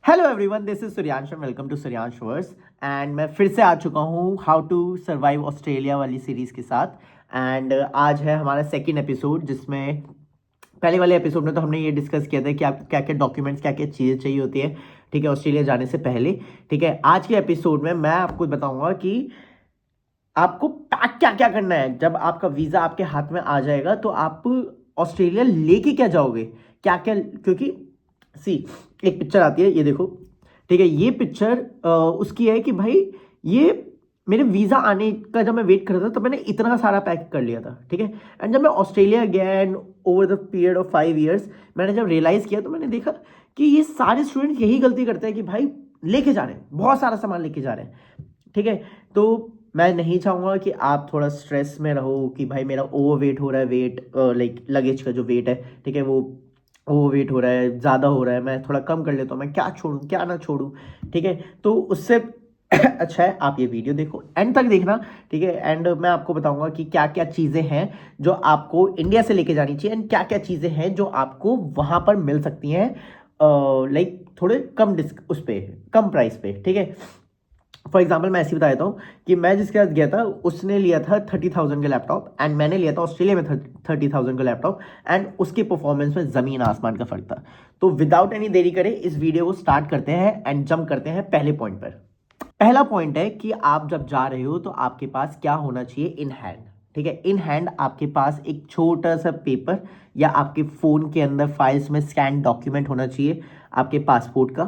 Hello everyone, this is Suryansh and welcome to Suryansh verse. And मैं फिर से आ चुका हूँ हाउ टू सर्वाइव ऑस्ट्रेलिया वाली सीरीज़ के साथ। एंड आज है हमारा सेकंड एपिसोड, जिसमें पहले वाले एपिसोड में तो हमने ये डिस्कस किया था कि आपको क्या क्या डॉक्यूमेंट्स, क्या क्या चीज़ें चाहिए होती है, ठीक है, ऑस्ट्रेलिया जाने से पहले। ठीक है, आज के एपिसोड में मैं आपको बताऊंगा कि आपको पैक क्या क्या करना है। जब आपका वीज़ा आपके हाथ में आ जाएगा तो आप ऑस्ट्रेलिया लेके क्या जाओगे, क्या क्या, क्योंकि सी एक पिक्चर आती है, ये देखो, ठीक है, ये पिक्चर उसकी है कि भाई ये मेरे वीज़ा आने का जब मैं वेट कर रहा था तो मैंने इतना सारा पैक कर लिया था, ठीक है। एंड जब मैं ऑस्ट्रेलिया गया and over the period of 5 years मैंने जब रियलाइज़ किया तो मैंने देखा कि ये सारे स्टूडेंट यही गलती करते हैं कि भाई लेके जा रहे हैं, बहुत सारा सामान लेके जा रहे हैं, ठीक है। तो मैं नहीं चाहूँगा कि आप थोड़ा स्ट्रेस में रहो कि भाई मेरा ओवर वेट हो रहा है, वेट लाइक लगेज का जो वेट है, ठीक है, वो ओवर वेट हो रहा है, ज़्यादा हो रहा है, मैं थोड़ा कम कर लेता हूँ, मैं क्या छोड़ूँ क्या ना छोड़ूँ, ठीक है। तो उससे अच्छा है आप ये वीडियो देखो, एंड तक देखना, ठीक है। एंड मैं आपको बताऊंगा कि क्या क्या चीज़ें हैं जो आपको इंडिया से लेके जानी चाहिए, एंड क्या क्या चीज़ें हैं जो आपको वहाँ पर मिल सकती हैं लाइक थोड़े कम उस पर कम प्राइस पे, ठीक है। फॉर एग्जाम्पल मैं ऐसे बता देता हूँ कि मैं जिसके साथ गया था उसने लिया था 30,000 का लैपटॉप, एंड मैंने लिया था ऑस्ट्रेलिया में 30,000 का लैपटॉप, एंड उसके परफॉर्मेंस में ज़मीन आसमान का फर्क था। तो विदाउट एनी देरी करें इस वीडियो को स्टार्ट करते हैं एंड जंप करते हैं पहले पॉइंट पर। पहला पॉइंट है कि आप जब जा रहे हो तो आपके पास क्या होना चाहिए इन हैंड, ठीक है। इन हैंड आपके पास एक छोटा सा पेपर या आपके फ़ोन के अंदर फाइल्स में स्कैन डॉक्यूमेंट होना चाहिए, आपके पासपोर्ट का,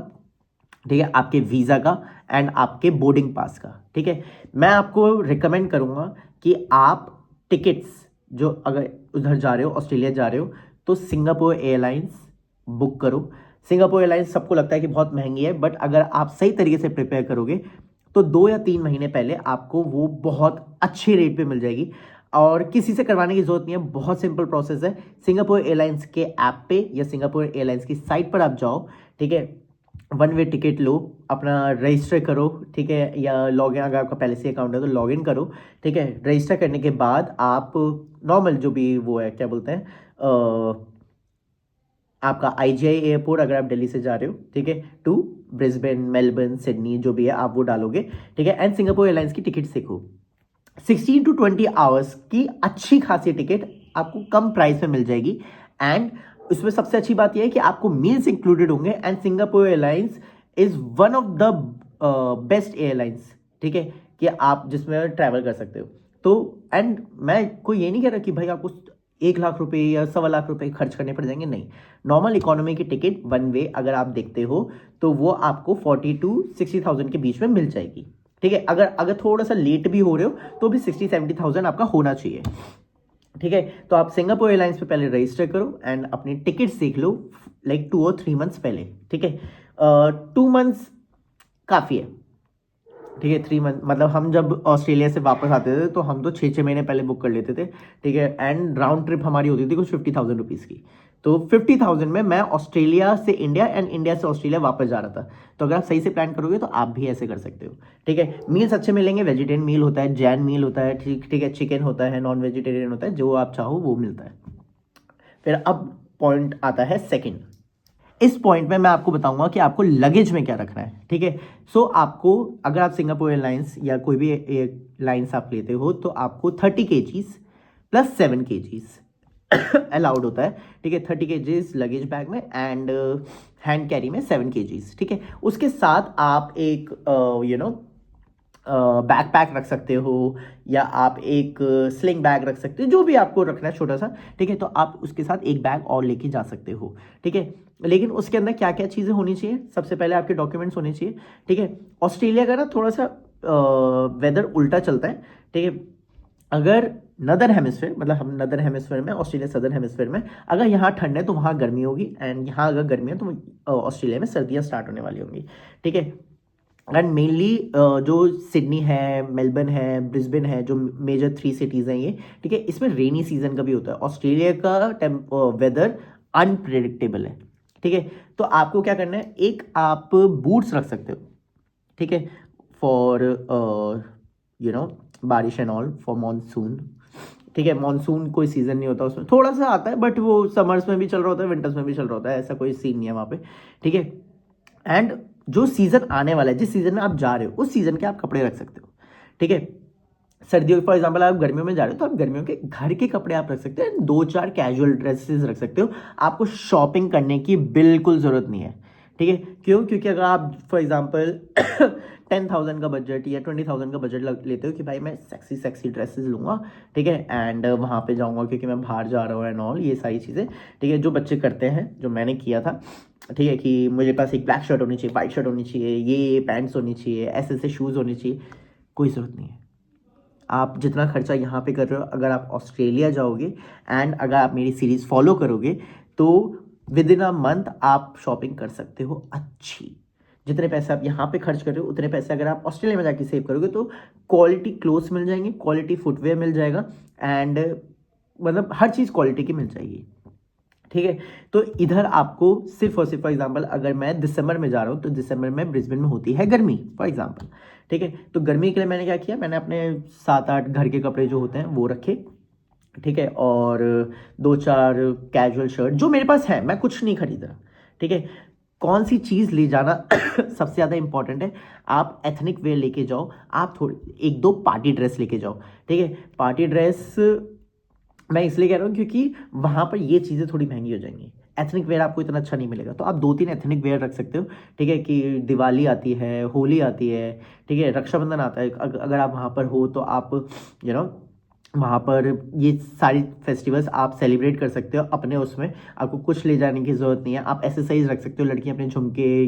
ठीक है, आपके वीज़ा का एंड आपके बोर्डिंग पास का, ठीक है। मैं आपको रिकमेंड करूंगा कि आप टिकट्स जो अगर उधर जा रहे हो, ऑस्ट्रेलिया जा रहे हो, तो सिंगापुर एयरलाइंस बुक करो। सिंगापुर एयरलाइंस सबको लगता है कि बहुत महंगी है, बट अगर आप सही तरीके से प्रिपेयर करोगे तो 2 या 3 महीने पहले आपको वो बहुत अच्छे रेट पे मिल जाएगी, और किसी से करवाने की जरूरत नहीं है, बहुत सिंपल प्रोसेस है। सिंगापुर एयरलाइंस के ऐप पे या सिंगापुर एयरलाइंस की साइट पर आप जाओ, ठीक है, वन वे टिकट लो, अपना रजिस्टर करो, ठीक है, या लॉग इन, अगर आपका पहले से अकाउंट है तो लॉग इन करो, ठीक है। रजिस्टर करने के बाद आप नॉर्मल जो भी वो है, क्या बोलते हैं, आपका आईजीआई एयरपोर्ट, अगर आप दिल्ली से जा रहे हो, ठीक है, टू ब्रिस्बेन, मेलबर्न, सिडनी जो भी है आप वो डालोगे, ठीक है। एंड सिंगापुर एयरलाइंस की टिकट सीखो। 16 to 20 आवर्स की अच्छी खासी टिकट आपको कम प्राइस में मिल जाएगी, एंड उसमें सबसे अच्छी बात यह है कि आपको मील्स इंक्लूडेड होंगे, and Singapore airlines is one of the best airlines, ठीक है, कि आप जिसमें ट्रैवल कर सकते हो। तो एंड मैं कोई ये नहीं कह रहा कि भाई आपको 1 लाख रुपए या 1.25 लाख रुपए खर्च करने पड़ जाएंगे, नहीं। नॉर्मल इकोनॉमी की टिकट वन वे अगर आप देखते हो तो वो आपको 40 to 60,000 के बीच में मिल जाएगी, ठीक है। अगर अगर थोड़ा सा लेट भी हो रहे हो तो भी 60-70,000 आपका होना चाहिए, ठीक है। तो आप सिंगापुर एयरलाइंस पे पहले रजिस्टर करो एंड अपनी टिकट सीख लो, लाइक 2 or 3 months पहले, ठीक है। 2 months काफ़ी है, ठीक है। 3 मंथ मतलब हम जब ऑस्ट्रेलिया से वापस आते थे तो हम तो 6-6 महीने पहले बुक कर लेते थे, ठीक है। एंड राउंड ट्रिप हमारी होती थी कुछ 50,000 रुपीज़ की। तो 50,000 में मैं ऑस्ट्रेलिया से इंडिया एंड इंडिया से ऑस्ट्रेलिया वापस जा रहा था। तो अगर आप सही से प्लान करोगे तो आप भी ऐसे कर सकते हो, ठीक है। मील्स अच्छे मिलेंगे, वेजिटेरियन मील होता है, जैन मील होता है, ठीक ठीक है, चिकन होता है, नॉन वेजिटेरियन होता है, जो आप चाहो वो मिलता है। फिर अब पॉइंट आता है सेकंड। इस पॉइंट में मैं आपको बताऊंगा कि आपको लगेज में क्या रखना है, ठीक है। सो आपको, अगर आप सिंगापुर एयरलाइंस या कोई भी एयरलाइंस आप लेते हो तो आपको 30 kgs प्लस 7 kgs अलाउड होता है, ठीक है। 30 kgs लगेज बैग में एंड हैंड कैरी में 7 kgs, ठीक है। उसके साथ आप एक बैकपैक रख सकते हो, या आप एक स्लिंग बैग रख सकते हो, जो भी आपको रखना है छोटा सा, ठीक है। तो आप उसके साथ एक बैग और लेके जा सकते हो, ठीक है। लेकिन उसके अंदर क्या क्या चीज़ें होनी चाहिए, सबसे पहले आपके डॉक्यूमेंट्स होने चाहिए, ठीक है। ऑस्ट्रेलिया का ना थोड़ा सा वेदर उल्टा चलता है, ठीक है। अगर नदर हेमिस्फेयर, मतलब हम नदर हेमिस्फेयर में, ऑस्ट्रेलिया सदर हेमिस्फेयर में, अगर यहाँ ठंड है तो वहाँ गर्मी होगी, एंड यहाँ अगर गर्मी है तो ऑस्ट्रेलिया में सर्दियाँ स्टार्ट होने वाली होंगी, ठीक है। एंड मेनली जो सिडनी है, मेलबर्न है, ब्रिस्बेन है, जो मेजर 3 सिटीज़ हैं ये, ठीक है, इसमें रेनी सीजन का भी होता है। ऑस्ट्रेलिया का वेदर अनप्रेडिक्टेबल है, ठीक है। तो आपको क्या करना है, एक आप बूट्स रख सकते हो, ठीक है, फॉर बारिश एंड ऑल, फॉर मानसून, ठीक है। मानसून कोई सीजन नहीं होता, उसमें थोड़ा सा आता है, बट वो समर्स में भी चल रहा होता है, विंटर्स में भी चल रहा होता है, ऐसा कोई सीन नहीं है वहाँ पे, ठीक है। एंड जो सीजन आने वाला है, जिस सीजन में आप जा रहे हो उस सीजन के आप कपड़े रख सकते हो, ठीक है। सर्दियों फॉर एग्जांपल आप गर्मियों में जा रहे हो तो आप गर्मियों के घर के कपड़े आप रख सकते हो, 2-4 कैजुअल ड्रेसेस रख सकते हो। आपको शॉपिंग करने की बिल्कुल ज़रूरत नहीं है, ठीक है। क्यों? क्योंकि अगर आप फॉर एग्जांपल 10,000 का बजट या 20,000 का बजट लेते हो कि भाई मैं सेक्सी सेक्सी ड्रेसेस लूँगा, ठीक है, एंड वहाँ पे जाऊँगा क्योंकि मैं बाहर जा रहा हूँ एंड ऑल, ये सारी चीज़ें, ठीक है, जो बच्चे करते हैं, जो मैंने किया था, ठीक है, कि मुझे पास एक ब्लैक शर्ट होनी चाहिए, वाइट शर्ट होनी चाहिए, ये पैंट्स होनी चाहिए, ऐसे ऐसे शूज़ होने चाहिए, कोई ज़रूरत नहीं है। आप जितना खर्चा यहाँ पे कर रहे हो, अगर आप ऑस्ट्रेलिया जाओगे एंड अगर आप मेरी सीरीज़ फॉलो करोगे तो विद इन अ मंथ आप शॉपिंग कर सकते हो अच्छी। जितने पैसे आप यहाँ पे खर्च कर रहे हो उतने पैसे अगर आप ऑस्ट्रेलिया में जाके सेव करोगे तो क्वालिटी क्लोथ्स मिल जाएंगे, क्वालिटी फुटवेयर मिल जाएगा, एंड मतलब हर चीज़ क्वालिटी की मिल जाएगी, ठीक है। तो इधर आपको सिर्फ और सिर्फ फॉर एग्जांपल अगर मैं दिसंबर में जा रहा हूँ तो दिसंबर में ब्रिस्बेन में होती है गर्मी फॉर एग्जांपल, ठीक है। तो गर्मी के लिए मैंने क्या किया, मैंने अपने 7-8 घर के कपड़े जो होते हैं वो रखे, ठीक है, और 2-4 कैजुअल शर्ट जो मेरे पास है, मैं कुछ नहीं खरीद रहा, ठीक है। कौन सी चीज़ ले जाना सबसे ज़्यादा इंपॉर्टेंट है, आप एथनिक वेयर लेके जाओ, आप थोड़ी 1-2 पार्टी ड्रेस लेके जाओ, ठीक है। पार्टी ड्रेस मैं इसलिए कह रहा हूँ क्योंकि वहाँ पर ये चीज़ें थोड़ी महंगी हो जाएंगी, एथनिक वेयर आपको इतना अच्छा नहीं मिलेगा, तो आप 2-3 एथनिक वेयर रख सकते हो, ठीक है, कि दिवाली आती है, होली आती है, ठीक है, रक्षाबंधन आता है, अगर आप वहाँ पर हो तो आप वहाँ पर ये सारी फेस्टिवल्स आप सेलिब्रेट कर सकते हो अपने उसमें, आपको कुछ ले जाने की ज़रूरत नहीं है। आप एक्सरसाइज रख सकते हो, लड़की अपने झुमके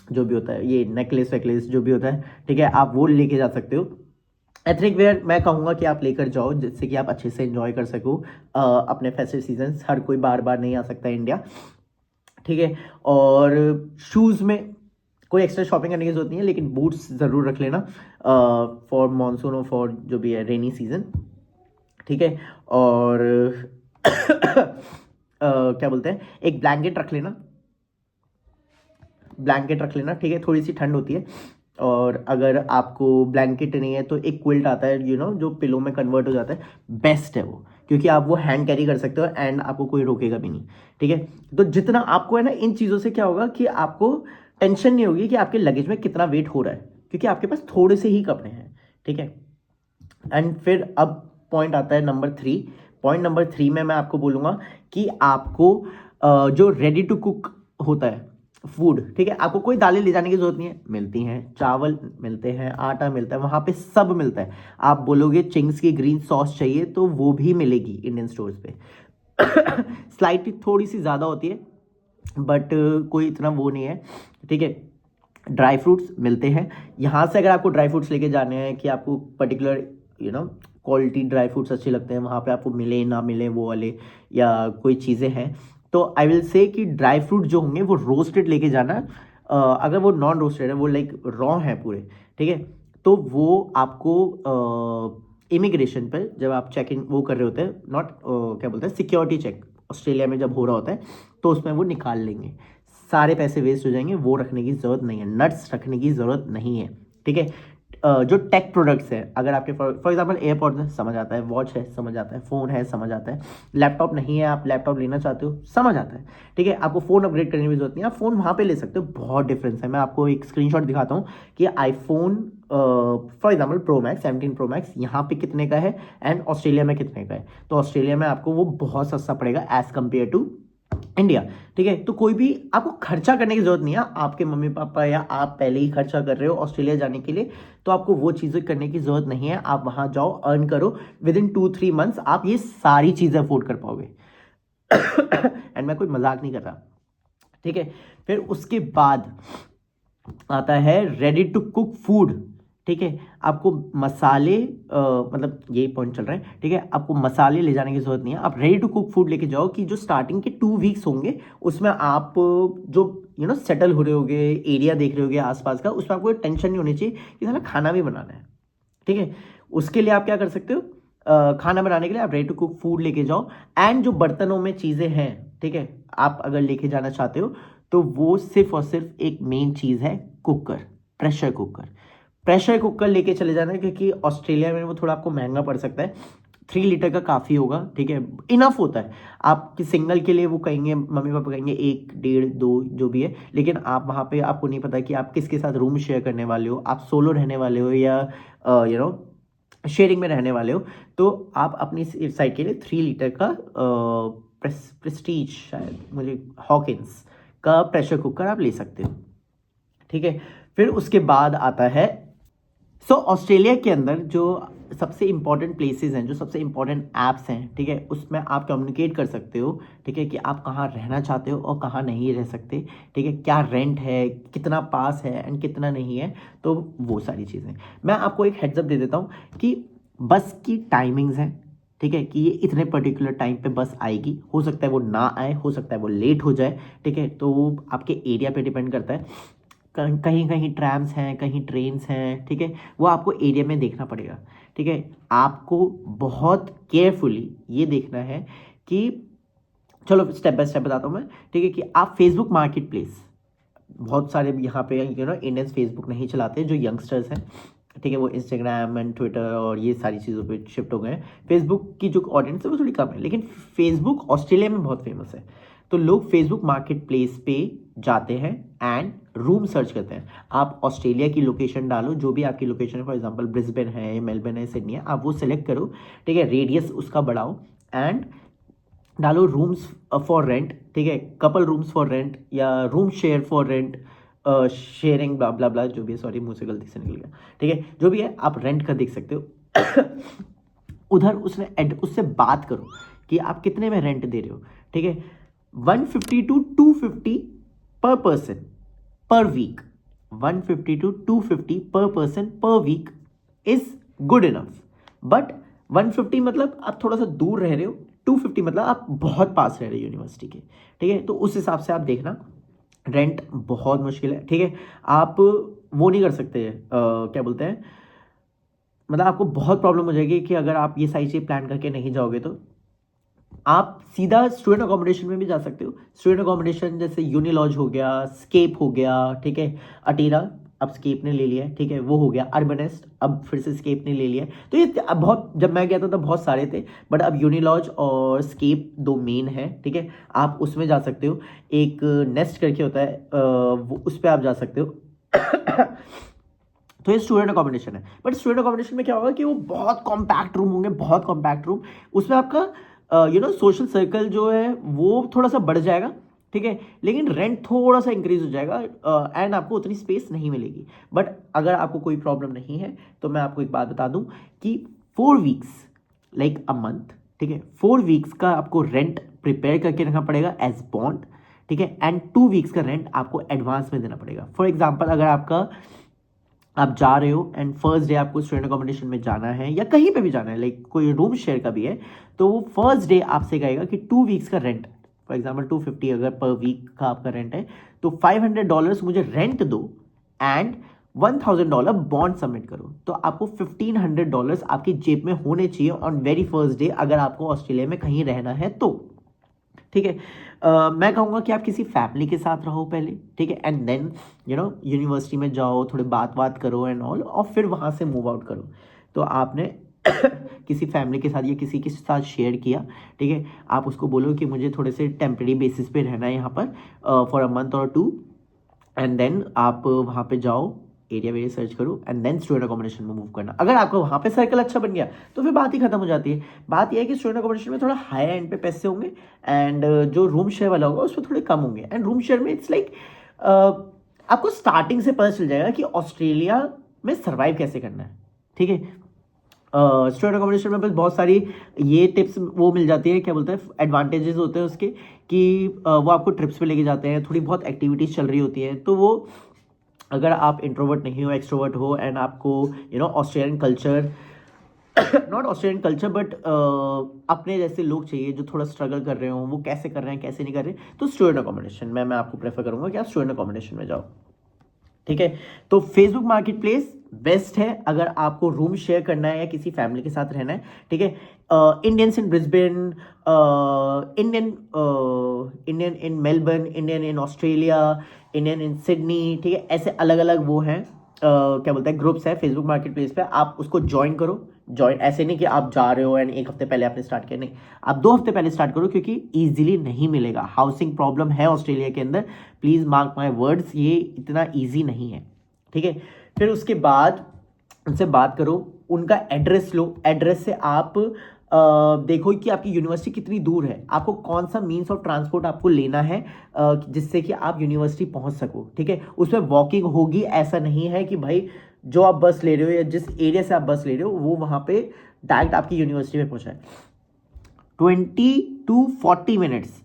जो भी होता है, ये नेकलेस वेकलेस जो भी होता है, ठीक है, आप वो लेके जा सकते हो। एथनिक वेयर मैं कहूँगा कि आप लेकर जाओ जिससे कि आप अच्छे से एंजॉय कर सको अपने फेस्टिव सीजन। हर कोई बार बार नहीं आ सकता इंडिया, ठीक है। और शूज़ में कोई एक्स्ट्रा शॉपिंग करने की जरूरत नहीं है, लेकिन बूट्स ज़रूर रख लेना फॉर मानसून और फॉर जो भी है रेनी सीजन, ठीक है। और क्या बोलते हैं, एक ब्लैंकेट रख लेना, ब्लैंकेट रख लेना, ठीक है, थोड़ी सी ठंड होती है। और अगर आपको ब्लैंकेट नहीं है तो एक क्विल्ट आता है जो पिलो में कन्वर्ट हो जाता है, बेस्ट है वो, क्योंकि आप वो हैंड कैरी कर सकते हो एंड आपको कोई रोकेगा भी नहीं, ठीक है। तो जितना आपको है ना, इन चीज़ों से क्या होगा कि आपको टेंशन नहीं होगी कि आपके लगेज में कितना वेट हो रहा है, क्योंकि आपके पास थोड़े से ही कपड़े हैं, ठीक है। एंड फिर अब पॉइंट आता है नंबर 3। पॉइंट नंबर 3 में मैं आपको बोलूँगा कि आपको जो रेडी टू कुक होता है फूड, ठीक है, आपको कोई दालें ले जाने की जरूरत नहीं है, मिलती हैं, चावल मिलते हैं, आटा मिलता है, वहाँ पे सब मिलता है। आप बोलोगे चिंग्स की ग्रीन सॉस चाहिए तो वो भी मिलेगी इंडियन स्टोर्स पे। स्लाइटली थोड़ी सी ज़्यादा होती है बट कोई इतना वो नहीं है, ठीक है। ड्राई फ्रूट्स मिलते हैं यहाँ से, अगर आपको ड्राई फ्रूट्स लेके जाने हैं कि आपको पर्टिकुलर क्वालिटी ड्राई फ्रूट्स अच्छे लगते हैं, वहाँ पे आपको मिले ना मिले वो वाले या कोई चीज़ें हैं, तो आई विल से कि ड्राई फ्रूट जो होंगे वो रोस्टेड लेके जाना। अगर वो नॉन रोस्टेड है, वो लाइक रॉ है पूरे, ठीक है, तो वो आपको इमिग्रेशन पर जब आप चेक इन वो कर रहे होते हैं, नॉट क्या बोलते हैं, सिक्योरिटी चेक ऑस्ट्रेलिया में जब हो रहा होता है तो उसमें वो निकाल लेंगे, सारे पैसे वेस्ट हो जाएंगे, वो रखने की ज़रूरत नहीं है, नट्स रखने की ज़रूरत नहीं है, ठीक है। जो टेक प्रोडक्ट्स है, अगर आपके फॉर एग्जांपल एयरपॉड्स है, समझ आता है, वॉच है, समझ आता है, फ़ोन है, समझ आता है, लैपटॉप नहीं है, आप लैपटॉप लेना चाहते हो, समझ आता है, ठीक है, आपको फ़ोन अपग्रेड करने की जरूरत नहीं है, आप फ़ोन वहाँ पे ले सकते हो। बहुत डिफरेंस है, मैं आपको एक स्क्रीनशॉट दिखाता हूँ कि iPhone for example pro max 17 pro max यहाँ पे कितने का है एंड ऑस्ट्रेलिया में कितने का है। तो ऑस्ट्रेलिया में आपको वो बहुत सस्ता पड़ेगा एज़ कम्पेयर टू इंडिया, ठीक है। तो कोई भी आपको खर्चा करने की जरूरत नहीं है, आपके मम्मी पापा या आप पहले ही खर्चा कर रहे हो ऑस्ट्रेलिया जाने के लिए, तो आपको वो चीज़ें करने की जरूरत नहीं है। आप वहां जाओ, अर्न करो, विद इन 2-3 मंथ्स आप ये सारी चीज़ें अफोर्ड कर पाओगे। एंड मैं कोई मजाक नहीं कर रहा, ठीक है। फिर उसके बाद आता है रेडी टू कुक फूड, ठीक है। आपको मसाले मतलब यही पॉइंट चल रहा है, ठीक है, आपको मसाले ले जाने की जरूरत नहीं है, आप रेडी टू कुक फूड लेके जाओ कि जो स्टार्टिंग के 2 वीक्स होंगे उसमें आप जो सेटल हो रहे होगे, एरिया देख रहे होगे आसपास का, उसमें आपको टेंशन नहीं होनी चाहिए कि साला खाना भी बनाना है, ठीक है। उसके लिए आप क्या कर सकते हो, खाना बनाने के लिए आप रेडी टू कुक फूड लेके जाओ, एंड जो बर्तनों में चीज़ें हैं, ठीक है, आप अगर लेके जाना चाहते हो तो वो सिर्फ और सिर्फ एक मेन चीज़ है, cooker, pressure cooker. Pressure cooker लेके चले जाना है, क्योंकि ऑस्ट्रेलिया में वो थोड़ा आपको महंगा पड़ सकता है, 3 लीटर का काफ़ी होगा, ठीक है, इनफ होता है। आपकी सिंगल के लिए वो कहेंगे, मम्मी पापा कहेंगे 1, 1.5, 2 जो भी है, लेकिन आप वहाँ पे आपको नहीं पता कि आप किसके साथ रूम शेयर करने वाले हो, आप सोलो रहने वाले हो या शेयरिंग में रहने वाले हो, तो आप अपनी साइड के लिए 3 लीटर का प्रेस्टीज, शायद मुझे हॉकिंस का प्रेशर कुकर आप ले सकते हो, ठीक है। फिर उसके बाद आता है, ऑस्ट्रेलिया के अंदर जो सबसे इंपॉर्टेंट प्लेसेस हैं, जो सबसे इंपॉर्टेंट ऐप्स हैं, ठीक है, उसमें आप कम्युनिकेट कर सकते हो, ठीक है, कि आप कहाँ रहना चाहते हो और कहाँ नहीं रह सकते, ठीक है, क्या रेंट है, कितना पास है एंड कितना नहीं है, तो वो सारी चीज़ें। मैं आपको एक हेड्सअप दे देता हूँ कि बस की टाइमिंग्स हैं, ठीक है, कि ये इतने पर्टिकुलर टाइम पे बस आएगी, हो सकता है वो ना आए, हो सकता है वो लेट हो जाए, ठीक है, तो वो आपके एरिया पे डिपेंड करता है। कहीं कहीं ट्रैम्स हैं, कहीं ट्रेन्स हैं, ठीक है, वो आपको एरिया में देखना पड़ेगा, ठीक है। आपको बहुत केयरफुली ये देखना है कि, चलो स्टेप बाय स्टेप बताता हूँ मैं, ठीक है, कि आप फेसबुक मार्केट प्लेस, बहुत सारे यहाँ पे इंडियंस फेसबुक नहीं चलाते, जो यंगस्टर्स हैं, ठीक है, वो इंस्टाग्राम एंड ट्विटर और ये सारी चीज़ों पे शिफ्ट हो गए हैं। फेसबुक की जो ऑडियंस है वो थोड़ी कम है, लेकिन फेसबुक ऑस्ट्रेलिया में बहुत फेमस है, तो लोग फेसबुक मार्केट प्लेस पे जाते हैं एंड रूम सर्च करते हैं। आप ऑस्ट्रेलिया की लोकेशन डालो, जो भी आपकी लोकेशन है, फॉर एग्जांपल ब्रिस्बेन है, मेलबर्न है, सिडनी है, आप वो सेलेक्ट करो, ठीक है, रेडियस उसका बढ़ाओ एंड डालो रूम्स फॉर रेंट, ठीक है, कपल रूम्स फॉर रेंट या room share for rent, sharing blah blah blah, जो भी है, सॉरी मुंह से गलती से निकल गया, ठीक है, जो भी है आप रेंट का देख सकते हो। उधर उससे बात करो कि आप कितने में रेंट दे रहे हो, ठीक है। 150 to 250 per person per week, 150 to 250 per person per week is good enough. But 150 मतलब आप थोड़ा सा दूर रह रहे हो, 250 मतलब आप बहुत पास रह रहे हो यूनिवर्सिटी के, ठीक है, तो उस हिसाब से आप देखना। रेंट बहुत मुश्किल है, ठीक है, आप वो नहीं कर सकते, क्या बोलते हैं, मतलब आपको बहुत प्रॉब्लम हो जाएगी कि अगर आप ये सारी चीज़ प्लान करके नहीं जाओगे, तो आप सीधा स्टूडेंट अकोमोडेशन में भी जा सकते हो। स्टूडेंट अकोमोडेशन जैसे यूनिलॉज हो गया, स्केप हो गया, ठीक है, अटीरा अब स्केप ने ले लिया है, ठीक है, वो हो गया, अर्बनेस्ट अब फिर से स्केप ने ले लिया है, तो ये अब बहुत, जब मैं गया था तब बहुत सारे थे, बट अब यूनिलॉज और स्केप 2 मेन है, ठीक है, आप उसमें जा सकते हो। एक नेस्ट करके होता है, वो उस पर आप जा सकते हो। तो ये स्टूडेंट अकोमोडेशन है, बट स्टूडेंट अकोमोडेशन में क्या होगा कि वो बहुत कॉम्पैक्ट रूम होंगे, बहुत कॉम्पैक्ट रूम, उसमें आपका सोशल सर्कल जो है वो थोड़ा सा बढ़ जाएगा, ठीक है, लेकिन रेंट थोड़ा सा इंक्रीज हो जाएगा एंड आपको उतनी स्पेस नहीं मिलेगी। बट अगर आपको कोई प्रॉब्लम नहीं है, तो मैं आपको एक बात बता दूं कि 4 वीक्स लाइक अ मंथ, ठीक है, 4 वीक्स का आपको रेंट प्रिपेयर करके रखना पड़ेगा एज बॉन्ड, ठीक है, एंड 2 वीक्स का रेंट आपको एडवांस में देना पड़ेगा। फॉर एग्जाम्पल, अगर आप जा रहे हो एंड फर्स्ट डे आपको स्टूडेंट अकोमोडेशन में जाना है या कहीं पे भी जाना है, लाइक कोई रूम शेयर का भी है, तो वो फर्स्ट डे आपसे कहेगा कि 2 वीक्स का रेंट, फॉर एग्जांपल 250 अगर पर वीक का आपका रेंट है, तो $500 मुझे रेंट दो एंड $1000 बॉन्ड सबमिट करो, तो आपको $1500 आपकी जेब में होने चाहिए ऑन वेरी फर्स्ट डे, अगर आपको ऑस्ट्रेलिया में कहीं रहना है तो, ठीक है। मैं कहूँगा कि आप किसी फैमिली के साथ रहो पहले, ठीक है, एंड देन यूनिवर्सिटी में जाओ, थोड़े बात करो एंड ऑल, और फिर वहाँ से मूव आउट करो। तो आपने किसी फैमिली के साथ या किसी के साथ शेयर किया, ठीक है, आप उसको बोलो कि मुझे थोड़े से टेम्परेरी बेसिस पे रहना है यहाँ पर फॉर अ मंथ और 2, एंड देन आप वहाँ पे जाओ, एरिया वेरिया सर्च करो एंड देन स्टूडेंट अकोमोडेशन में मूव करना। अगर आपका वहाँ पे सर्कल अच्छा बन गया, तो फिर बात ही खत्म हो जाती है। बात यह है कि स्टूडेंट अकोमोडेशन में थोड़ा हाई एंड पे पैसे होंगे एंड जो रूम शेयर वाला होगा उसमें थोड़े कम होंगे, एंड रूम शेयर में इट्स लाइक आपको स्टार्टिंग से पता चल जाएगा कि ऑस्ट्रेलिया में सर्वाइव कैसे करना है, ठीक है। स्टूडेंट अकोमोडेशन में बस बहुत सारी ये टिप्स वो मिल जाती है, क्या बोलते हैं, एडवांटेजेस होते हैं उसके, कि वो आपको ट्रिप्स पे लेके जाते हैं, थोड़ी बहुत एक्टिविटीज़ चल रही होती हैं, तो वो अगर आप इंट्रोवर्ट नहीं हो, एक्सट्रोवर्ट हो एंड आपको Australian culture, not Australian culture but अपने जैसे लोग चाहिए जो थोड़ा स्ट्रगल कर रहे हो, वो कैसे कर रहे हैं कैसे नहीं कर रहे, तो स्टूडेंट अकोमोडेशन में मैं आपको प्रेफर करूंगा कि आप स्टूडेंट अकोमोडेशन में जाओ, ठीक है। तो फेसबुक मार्केट प्लेस बेस्ट है अगर आपको रूम शेयर करना है या किसी फैमिली के साथ रहना है, ठीक है। Indians in Brisbane, Indian in Melbourne, Indian in Australia, Indian in Sydney, ठीक है, ऐसे अलग अलग वो हैं क्या बोलते हैं ग्रुप्स है फेसबुक मार्केट प्लेस पे, आप उसको ज्वाइन करो। ज्वाइन ऐसे नहीं कि आप जा रहे हो एंड एक हफ्ते पहले आपने स्टार्ट किया, नहीं, आप 2 हफ्ते पहले स्टार्ट करो, क्योंकि ईजिली नहीं मिलेगा। हाउसिंग प्रॉब्लम है ऑस्ट्रेलिया के अंदर, प्लीज़ मार्क माई वर्ड्स, ये इतना ईजी नहीं है, ठीक है। फिर उसके बाद उनसे बात करो, उनका एड्रेस लो, एड्रेस से आप देखो कि आपकी यूनिवर्सिटी कितनी दूर है, आपको कौन सा मीन्स ऑफ ट्रांसपोर्ट आपको लेना है जिससे कि आप यूनिवर्सिटी पहुंच सको, ठीक है। उसमें वॉकिंग होगी, ऐसा नहीं है कि भाई जो आप बस ले रहे हो या जिस एरिया से आप बस ले रहे हो वो वहाँ पे डायरेक्ट आपकी यूनिवर्सिटी में पहुँचाए। 20 to 40 मिनट्स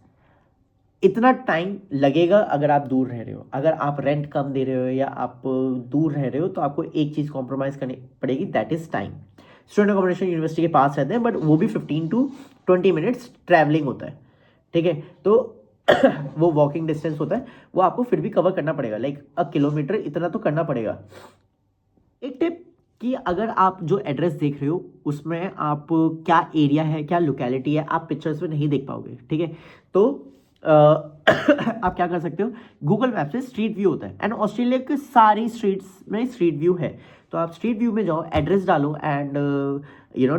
इतना टाइम लगेगा अगर आप दूर रह रहे हो। अगर आप रेंट कम दे रहे हो या आप दूर रह रहे हो तो आपको एक चीज़ कॉम्प्रोमाइज़ करनी पड़ेगी, that is time. Student accommodation university के पास रहते हैं, बट वो भी 15 to 20 मिनट्स ट्रैवलिंग होता है, ठीक है। तो वो वॉकिंग डिस्टेंस होता है, वो आपको फिर भी कवर करना पड़ेगा, लाइक 1 किलोमीटर इतना तो करना पड़ेगा। एक टिप कि अगर आप जो एड्रेस देख रहे हो उसमें आप क्या एरिया है, क्या लोकेलिटी है, आप पिक्चर्स में नहीं देख पाओगे, ठीक है। तो आप क्या कर सकते हो, गूगल मैप से स्ट्रीट व्यू होता है, एंड ऑस्ट्रेलिया के सारी स्ट्रीट्स में स्ट्रीट व्यू है। तो आप स्ट्रीट व्यू में जाओ, एड्रेस डालो एंड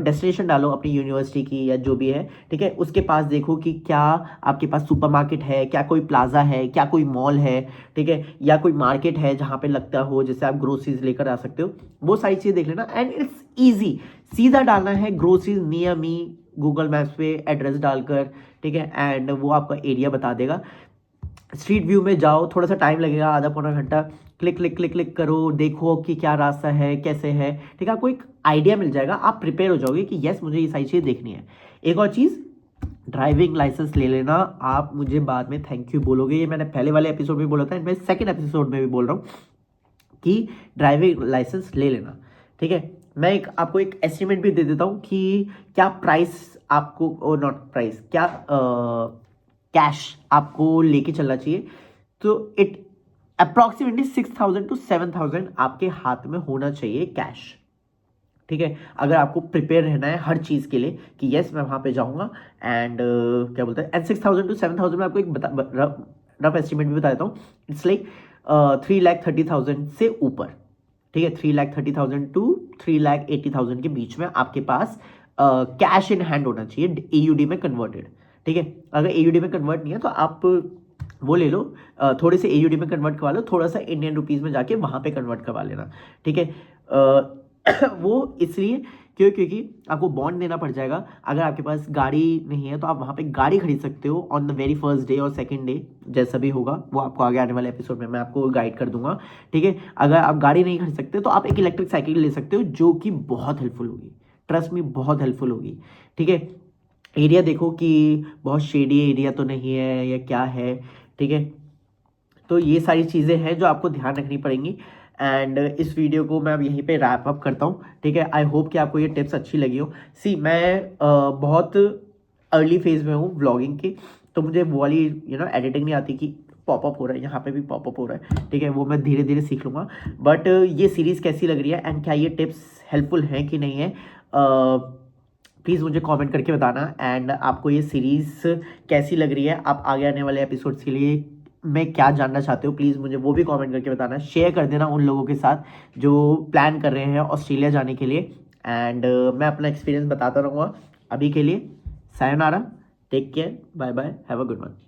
डेस्टिनेशन डालो अपनी यूनिवर्सिटी की या जो भी है, ठीक है। उसके पास देखो कि क्या आपके पास सुपरमार्केट है, क्या कोई प्लाजा है, क्या कोई मॉल है, ठीक है, या कोई मार्केट है जहाँ पे लगता हो जैसे आप ग्रोसरीज लेकर आ सकते हो, वो सारी चीज़ें देख लेना। एंड इट्स ईजी, सीधा डालना है groceries near me Google maps पे एड्रेस डालकर, ठीक है, एंड वो आपका एरिया बता देगा। स्ट्रीट व्यू में जाओ, थोड़ा सा टाइम लगेगा, आधा पौना घंटा, क्लिक क्लिक क्लिक क्लिक करो, देखो कि क्या रास्ता है, कैसे है, ठीक है, आपको एक आइडिया मिल जाएगा, आप प्रिपेयर हो जाओगे कि यस मुझे ये सारी चीज़ देखनी है। एक और चीज़, ड्राइविंग लाइसेंस ले लेना। आप मुझे बाद में थैंक यू बोलोगे, ये मैंने पहले वाले एपिसोड में बोला था, मैं सेकेंड एपिसोड में भी बोल रहा हूँ कि ड्राइविंग लाइसेंस ले लेना, ठीक है। मैं आपको एक एस्टिमेट भी दे देता हूँ कि क्या प्राइस आपको, और नॉट प्राइस, क्या कैश आपको लेके चलना चाहिए। तो इट अप्रॉक्सीमेटली 6,000 to 7,000 आपके हाथ में होना चाहिए कैश, ठीक है। अगर आपको प्रिपेयर रहना है हर चीज़ के लिए कि यस मैं वहाँ पे जाऊँगा एंड क्या बोलते हैं, एंड 6,000 to 7,000 में आपको एक रफ एस्टिमेट भी बता देता हूँ। इट्स लाइक 3,30,000 से ऊपर, ठीक है, 3,30,000 to 3,80,000 के बीच में आपके पास कैश इन हैंड होना चाहिए, एयूडी में कन्वर्टेड, ठीक है। अगर एयूडी में कन्वर्ट नहीं है तो आप वो ले लो, थोड़े से एयूडी में कन्वर्ट करवा लो, थोड़ा सा इंडियन रुपीज़ में जाके वहाँ पे कन्वर्ट करवा लेना, ठीक है। वो इसलिए क्योंकि आपको बॉन्ड देना पड़ जाएगा। अगर आपके पास गाड़ी नहीं है तो आप वहाँ पे गाड़ी खरीद सकते हो on the very first day और सेकंड डे, जैसा भी होगा वो आपको आगे आने वाले एपिसोड में मैं आपको गाइड कर दूंगा, ठीक है। अगर आप गाड़ी नहीं खरीद सकते तो आप एक इलेक्ट्रिक साइकिल ले सकते हो, जो कि बहुत हेल्पफुल होगी, ट्रस्ट मी बहुत हेल्पफुल होगी, ठीक है। एरिया देखो कि बहुत शेडी एरिया तो नहीं है या क्या है, ठीक है। तो ये सारी चीज़ें हैं जो आपको ध्यान रखनी पड़ेंगी। एंड इस वीडियो को मैं अब यहीं पे रैप अप करता हूँ, ठीक है। आई होप कि आपको ये टिप्स अच्छी लगी हो। सी मैं बहुत अर्ली फेज में हूँ व्लॉगिंग की, तो मुझे वो वाली एडिटिंग नहीं आती कि पॉपअप हो रहा है, यहाँ पे भी पॉपअप हो रहा है, ठीक है, वो मैं धीरे धीरे सीख लूँगा। बट ये सीरीज़ कैसी लग रही है एंड क्या ये टिप्स हेल्पफुल हैं कि नहीं है, प्लीज़ मुझे कमेंट करके बताना। एंड आपको ये सीरीज़ कैसी लग रही है, आप आगे आने वाले एपिसोड्स के लिए मैं क्या जानना चाहते हो, प्लीज़ मुझे वो भी कमेंट करके बताना। शेयर कर देना उन लोगों के साथ जो प्लान कर रहे हैं ऑस्ट्रेलिया जाने के लिए। एंड मैं अपना एक्सपीरियंस बताता रहूँगा। अभी के लिए सायोनारा, take care, bye bye, have a good one.